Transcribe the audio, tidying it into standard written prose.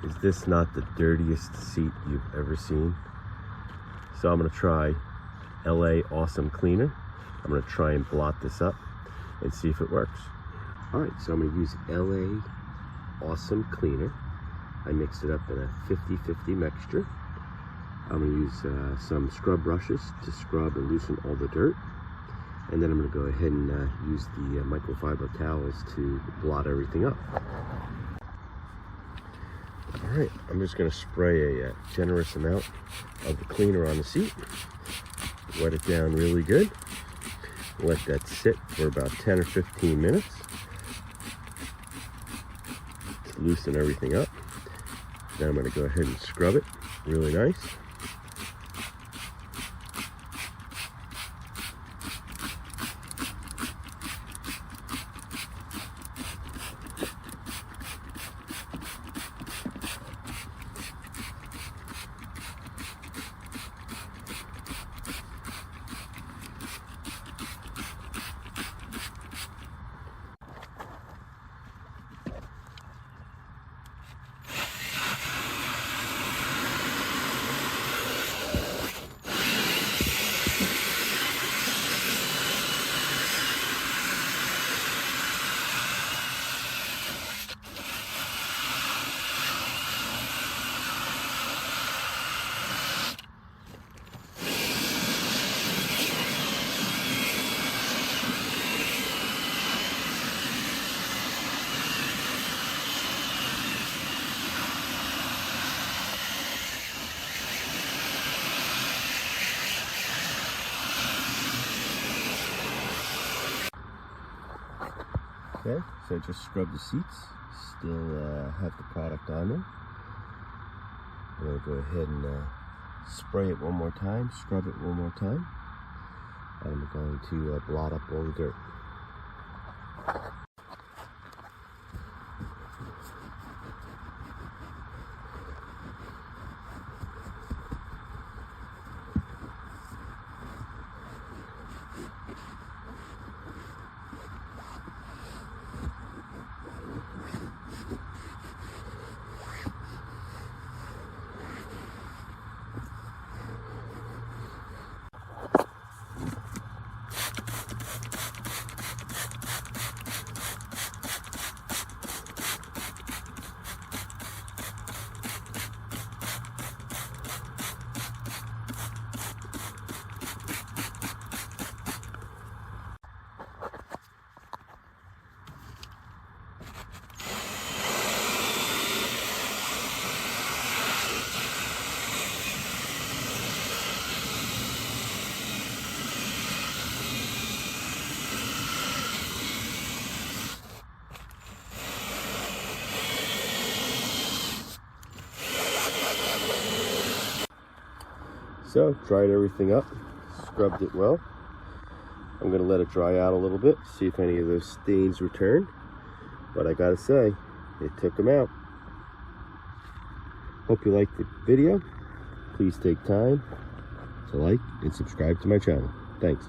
Is this not the dirtiest seat you've ever seen? So I'm gonna try LA Awesome Cleaner. I'm gonna try and blot this up and see if it works. All right, so I'm gonna use LA Awesome Cleaner. I mixed it up in a 50-50 mixture. I'm gonna use some scrub brushes to scrub and loosen all the dirt. And then I'm gonna go ahead and use the microfiber towels to blot everything up. All right, I'm just gonna spray a generous amount of the cleaner on the seat. Wet it down really good. Let that sit for about 10 or 15 minutes to loosen everything up. Then I'm gonna go ahead and scrub it really nice. Okay, so I just scrubbed the seats, still have the product on them. I'm going to go ahead and spray it one more time, scrub it one more time, and I'm going to blot up all the dirt. So, dried everything up, scrubbed it well. I'm going to let it dry out a little bit, see if any of those stains return. But I gotta say, it took them out. Hope you liked the video. Please take time to like and subscribe to my channel. Thanks.